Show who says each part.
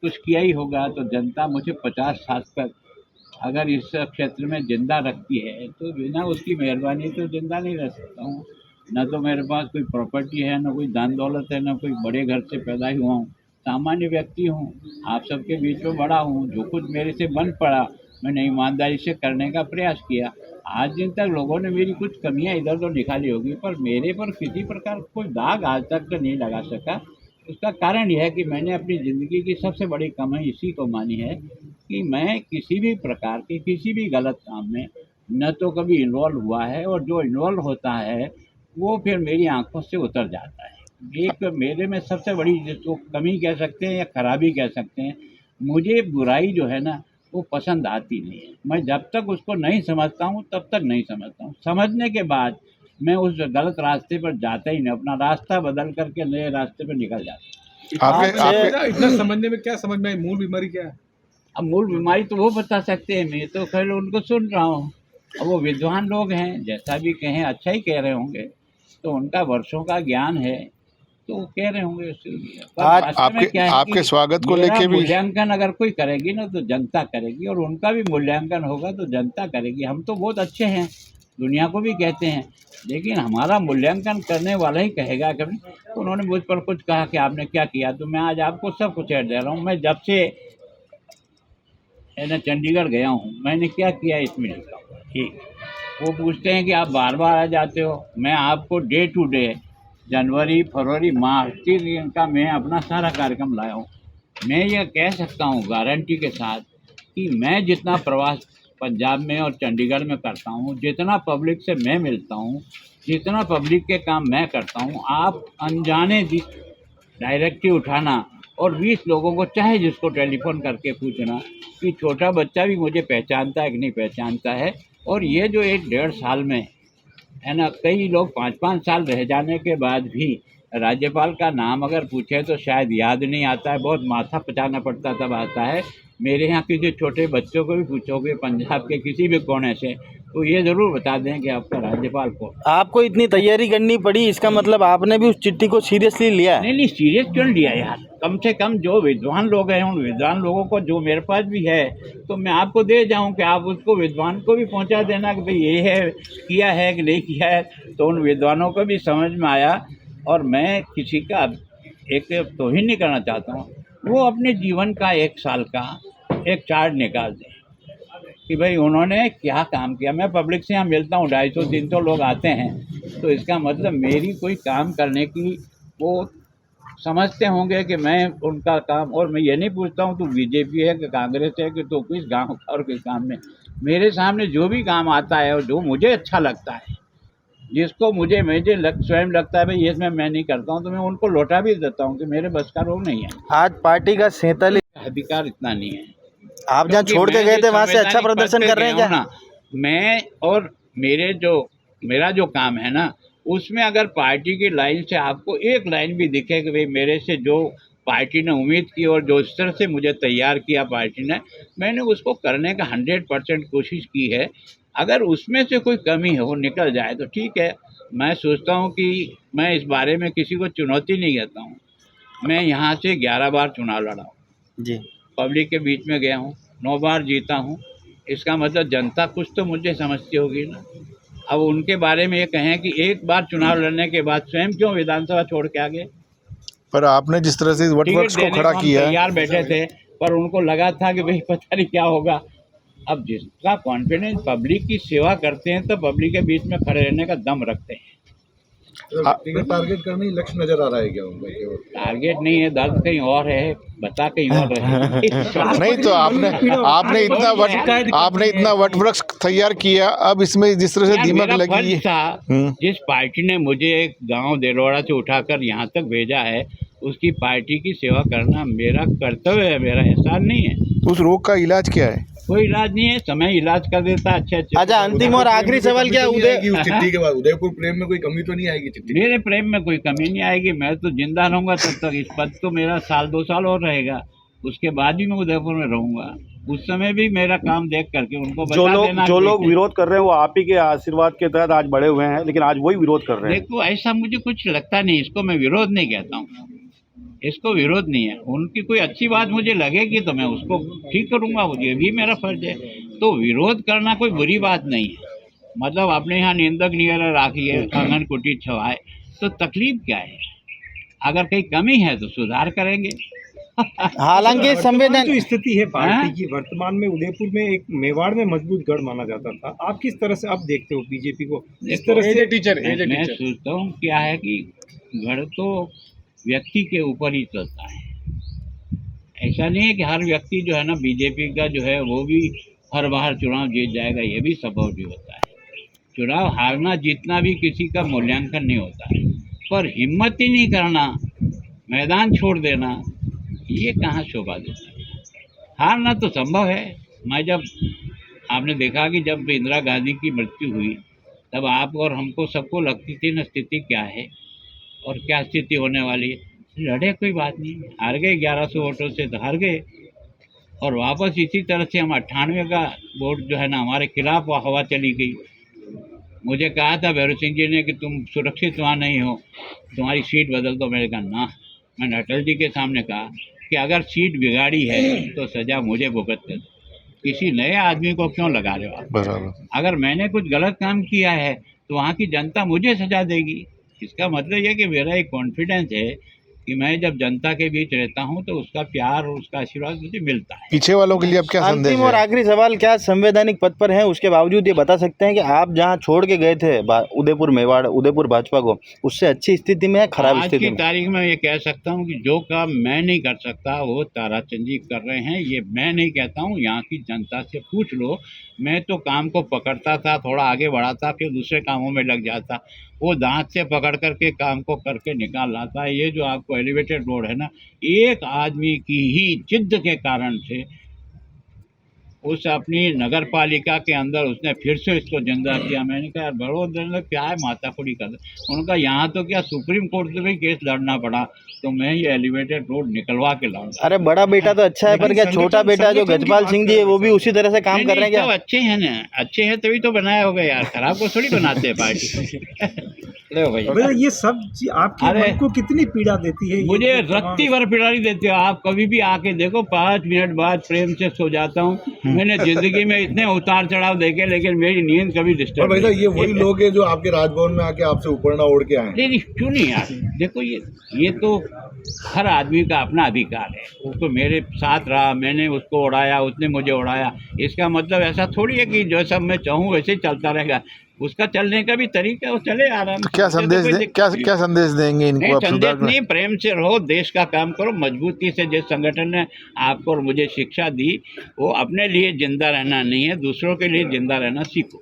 Speaker 1: कुछ किया ही होगा, तो जनता मुझे 50 साल तक अगर इस क्षेत्र में जिंदा रखती है तो बिना उसकी मेहरबानी तो जिंदा नहीं रह सकता हूँ। न तो मेरे पास कोई प्रॉपर्टी है, न कोई धन दौलत है, न कोई बड़े घर से पैदा ही हुआ हूँ, सामान्य व्यक्ति हूँ। आप सबके बीच में बड़ा हूँ। जो कुछ मेरे से बन पड़ा मैंने ईमानदारी से करने का प्रयास किया। आज दिन तक लोगों ने मेरी कुछ कमियां इधर उधर निकाली होगी, पर मेरे पर किसी प्रकार कोई दाग आज तक तो नहीं लगा सका। उसका कारण यह है कि मैंने अपनी ज़िंदगी की सबसे बड़ी कमाई इसी को मानी है कि मैं किसी भी प्रकार के किसी भी गलत काम में न तो कभी इन्वॉल्व हुआ है, और जो इन्वॉल्व होता है वो फिर मेरी आंखों से उतर जाता है। एक मेरे में सबसे बड़ी जिसको कमी कह सकते हैं या खराबी कह सकते हैं, मुझे बुराई जो है ना वो पसंद आती नहीं है। मैं जब तक उसको नहीं समझता हूँ तब तक नहीं समझता हूँ। समझने के बाद मैं उस गलत रास्ते पर जाता ही नहीं, अपना रास्ता बदल करके नए रास्ते पर निकल जाता हूँ।
Speaker 2: आपके इतना समझने में क्या समझ में आई, मूल बीमारी क्या है?
Speaker 1: अब मूल बीमारी तो वो बता सकते हैं, मैं तो खैर उनको सुन रहा हूँ। अब वो विद्वान लोग हैं, जैसा भी कहें अच्छा ही कह रहे होंगे, तो उनका वर्षों का ज्ञान है तो वो कह रहे होंगे उसके लिए। पर वास्तव में क्या है
Speaker 3: आपके
Speaker 1: कि
Speaker 3: स्वागत को
Speaker 1: मेरा
Speaker 3: लेके भी
Speaker 1: मूल्यांकन अगर कोई करेगी ना तो जनता करेगी, और उनका भी मूल्यांकन होगा तो जनता करेगी। हम तो बहुत अच्छे हैं, दुनिया को भी कहते हैं, लेकिन हमारा मूल्यांकन करने वाला ही कहेगा कभी। उन्होंने मुझ पर कुछ कहा कि आपने क्या किया, तो मैं आज आपको सब कुछ ऐड दे रहा हूँ। मैं जब से है ना चंडीगढ़ गया हूँ, मैंने क्या किया इसमें लिखा हुआ है। ठीक, वो पूछते हैं कि आप बार बार आ जाते हो, मैं आपको डे टू डे जनवरी फरवरी मार्च 3 दिन का मैं अपना सारा कार्यक्रम लाया हूँ। मैं ये कह सकता हूँ गारंटी के साथ कि मैं जितना प्रवास पंजाब में और चंडीगढ़ में करता हूँ, जितना पब्लिक से मैं मिलता हूँ, जितना पब्लिक के काम मैं करता हूँ, आप अनजाने डायरेक्टिव उठाना और 20 लोगों को चाहे जिसको टेलीफोन करके पूछना कि छोटा बच्चा भी मुझे पहचानता है कि नहीं पहचानता है। और ये जो 1-1.5 साल में है ना, कई लोग 5-5 साल रह जाने के बाद भी राज्यपाल का नाम अगर पूछे तो शायद याद नहीं आता है, बहुत माथा पचाना पड़ता तब आता है। मेरे यहाँ किसी छोटे बच्चों को भी पूछोगे पंजाब के किसी भी कोने से तो ये ज़रूर बता दें कि आपका राज्यपाल को।
Speaker 4: आपको इतनी तैयारी करनी पड़ी, इसका मतलब आपने भी उस चिट्ठी को सीरियसली लिया?
Speaker 1: नहीं, सीरियस क्यों लिया यार। कम से कम जो विद्वान लोग हैं उन विद्वान लोगों को जो मेरे पास भी है तो मैं आपको दे जाऊं कि आप उसको विद्वान को भी पहुंचा देना कि भाई ये है, किया है कि नहीं किया है। तो उन विद्वानों को भी समझ में आया, और मैं किसी का एक तौहीन नहीं करना चाहता हूँ। वो अपने जीवन का 1 साल का एक चार्ट निकाल दें कि भाई उन्होंने क्या काम किया। मैं पब्लिक से यहाँ मिलता हूँ, 250-300 लोग आते हैं, तो इसका मतलब मेरी कोई काम करने की वो समझते होंगे कि मैं उनका काम। और मैं ये नहीं पूछता हूँ तो बीजेपी है कि कांग्रेस है कि तो किस गांव और किस काम में, मेरे सामने जो भी काम आता है और जो मुझे अच्छा लगता है, जिसको मुझे स्वयं लगता है भाई ये इसमें मैं नहीं करता हूँ, तो मैं उनको लौटा भी देता हूँ कि मेरे बस का रोग नहीं है।
Speaker 4: आज पार्टी का 47
Speaker 1: अधिकार इतना नहीं है।
Speaker 4: आप जहाँ छोड़ के गए थे वहाँ से अच्छा प्रदर्शन कर रहे हैं क्या?
Speaker 1: मैं और मेरा जो काम है ना उसमें अगर पार्टी की लाइन से आपको एक लाइन भी दिखे कि भाई मेरे से जो पार्टी ने उम्मीद की और जो इस तरह से मुझे तैयार किया पार्टी ने, मैंने उसको करने का 100% कोशिश की है। अगर उसमें से कोई कमी है वो निकल जाए तो ठीक है। मैं सोचता हूँ कि मैं इस बारे में किसी को चुनौती नहीं देता हूँ। मैं यहाँ से 11 बार चुनाव लड़ा हूँ
Speaker 4: जी,
Speaker 1: पब्लिक के बीच में गया हूँ, 9 बार जीता हूँ। इसका मतलब जनता कुछ तो मुझे समझती होगी ना। अब उनके बारे में ये कहें कि एक बार चुनाव लड़ने के बाद स्वयं क्यों विधानसभा छोड़ के आ गए।
Speaker 3: पर आपने जिस तरह से वटवृक्ष को खड़ा किया है,
Speaker 1: तैयार बैठे थे पर उनको लगा था कि भाई पता नहीं क्या होगा। अब जिसका कॉन्फिडेंस पब्लिक की सेवा करते हैं तो पब्लिक के बीच में खड़े रहने का दम रखते हैं।
Speaker 2: टारगेट करने लक्ष्य नजर आ रहा है क्या उनका?
Speaker 1: टारगेट नहीं है, दर्द कहीं और है, बता कहीं और है।
Speaker 3: नहीं तो आपने इतना वटवृक्ष तैयार किया, अब इसमें जिस तरह से दीमक लगी
Speaker 1: था, जिस पार्टी ने मुझे एक गांव देलवाड़ा से उठाकर यहाँ तक भेजा है उसकी पार्टी की सेवा करना मेरा कर्तव्य है, मेरा एहसान नहीं है।
Speaker 3: उस रोग का इलाज क्या है?
Speaker 1: कोई इलाज नहीं है, समय इलाज कर देता है। अच्छे
Speaker 4: अच्छा, अंतिम और आखिरी सवाल क्या
Speaker 2: चिट्ठी के बाद उदयपुर प्रेम में कोई कमी तो नहीं आएगी? चिट्ठी
Speaker 1: मेरे प्रेम में कोई कमी नहीं आएगी। मैं तो जिंदा रहूंगा तब तक। इस पद तो मेरा 1-2 साल और रहेगा, उसके बाद भी मैं उदयपुर में रहूंगा। उस समय भी मेरा काम देख करके उनको बता देना।
Speaker 5: जो लोग विरोध कर रहे हैं वो आप ही के आशीर्वाद के तहत आज बड़े हुए हैं, लेकिन आज वही विरोध कर रहे हैं।
Speaker 1: देखो ऐसा मुझे कुछ लगता नहीं, इसको मैं विरोध नहीं कहता हूँ, इसको विरोध नहीं है। उनकी कोई अच्छी बात मुझे लगेगी तो मैं उसको ठीक करूँगा, ये भी मेरा फर्ज है। तो विरोध करना कोई बुरी बात नहीं है। मतलब अपने यहाँ निंदक निगर राखी है, आंगन कुटी छवाए, तो तकलीफ क्या है? अगर कहीं कमी है तो सुधार करेंगे।
Speaker 4: हालांकि संवेदन
Speaker 6: जो स्थिति है पार्टी
Speaker 1: हाँ?
Speaker 6: की वर्तमान में, उदयपुर में एक मेवाड़ में मजबूत गढ़ माना जाता था, आप किस तरह से अब देखते हो बीजेपी को इस तरह से?
Speaker 1: मैं सोचता हूँ क्या है कि गढ़ तो व्यक्ति के ऊपर ही चलता है। ऐसा नहीं है कि हर व्यक्ति जो है ना बीजेपी का जो है वो भी हर बार चुनाव जीत जाएगा, ये भी संभव नहीं होता है। चुनाव हारना जीतना भी किसी का मूल्यांकन नहीं होता है, पर हिम्मत ही नहीं करना, मैदान छोड़ देना, ये कहाँ शोभा देता है। हारना तो संभव है। मैं जब आपने देखा कि जब इंदिरा गांधी की मृत्यु हुई तब आप और हमको सबको लगती थी न स्थिति क्या है और क्या स्थिति होने वाली है। लड़े, कोई बात नहीं, हार गए 1100 वोटों से तो हार गए, और वापस इसी तरह से हम 98 का वोट जो है ना हमारे खिलाफ हवा चली गई। मुझे कहा था भैरव सिंह जी ने कि तुम सुरक्षित वहाँ नहीं हो, तुम्हारी सीट बदल दो। मैंने कहा ना। मैंने अटल जी के सामने कहा कि अगर सीट बिगाड़ी है तो सज़ा मुझे भुगतने दो, किसी नए आदमी को क्यों लगा रहे हो आप?
Speaker 3: बराबर।
Speaker 1: अगर मैंने कुछ गलत काम किया है तो वहाँ की जनता मुझे सजा देगी। इसका मतलब यह कि मेरा एक कॉन्फिडेंस है कि मैं जब जनता के बीच रहता हूँ तो उसका प्यार और उसका आशीर्वाद मुझे मिलता है।
Speaker 3: पीछे वालों के लिए अब क्या संदेश
Speaker 4: अंतिम और
Speaker 3: है?
Speaker 4: आखिरी सवाल, क्या संवैधानिक पद पर हैं उसके बावजूद ये बता सकते हैं कि आप जहां छोड़ के गए थे उदयपुर मेवाड़, उदयपुर भाजपा को, उससे अच्छी स्थिति में है, खराब
Speaker 1: आज
Speaker 4: स्थिति
Speaker 1: की
Speaker 4: में?
Speaker 1: तारीख में ये कह सकता हूँ कि जो काम मैं नहीं कर सकता वो ताराचंद जी कर रहे हैं। ये मैं नहीं कहता हूँ, यहाँ की जनता से पूछ लो। मैं तो काम को पकड़ता था, थोड़ा आगे बढ़ाता, फिर दूसरे कामों में लग जाता। वो दांत से पकड़ करके काम को करके निकाल लाता है। ये जो आपको एलिवेटेड रोड है ना, एक आदमी की ही जिद्द के कारण से उस अपनी नगर पालिका के अंदर उसने फिर से इसको जिंदा किया। मैंने कहा यार बड़ोदर ने क्या है माताखोरी कर रहे। उनका यहाँ तो क्या सुप्रीम कोर्ट से भी केस लड़ना पड़ा तो मैं ये एलिवेटेड रोड निकलवा के लाऊंगा।
Speaker 4: अरे बड़ा बेटा तो अच्छा है, पर क्या छोटा बेटा जो गजपाल सिंह जी है वो भी उसी तरह से काम कर रहे हैं क्या?
Speaker 1: सब अच्छे हैं ना, अच्छे हैं तभी तो बनाया होगा यार, खराब को थोड़ी बनाते हैं पार्टी। ले भाई,
Speaker 6: भैया ये सब आपके
Speaker 1: अरे,
Speaker 6: मन को कितनी पीड़ा देती है?
Speaker 1: मुझे
Speaker 6: ये
Speaker 1: रत्ती भर पिटारी देते हो आप। कभी भी आके देखो, 5 मिनट बाद प्रेम से सो जाता हूँ। मैंने जिंदगी में इतने उतार चढ़ाव देखे लेकिन मेरी नींद कभी
Speaker 2: और
Speaker 1: डिस्टर्ब
Speaker 2: भाई साहब ये वही लोग हैं जो आपके राजभवन में आके आपसे उपरना ओढ़ के आए हैं।
Speaker 1: नहीं, क्यों नहीं यार। देखो ये तो हर आदमी का अपना अधिकार है। वो तो मेरे साथ रहा, मैंने उसको उड़ाया, उसने मुझे उड़ाया। इसका मतलब ऐसा थोड़ी है कि जो सब मैं चाहूँ वैसे ही चलता रहेगा। उसका चलने का भी तरीका है, वो चले आराम से।
Speaker 3: क्या
Speaker 1: मुझे तो
Speaker 3: संदेश
Speaker 1: कोई
Speaker 3: दे,
Speaker 1: दिक्कत
Speaker 3: क्या
Speaker 1: नहीं है।
Speaker 3: क्या संदेश देंगे इनको
Speaker 1: नहीं,
Speaker 3: आप
Speaker 1: संदेश
Speaker 3: सुधार
Speaker 1: नहीं, प्रेम से रहो, देश का काम करो मजबूती से। जिस संगठन ने आपको और मुझे शिक्षा दी वो अपने लिए जिंदा रहना नहीं है, दूसरों के लिए जिंदा रहना सीखो।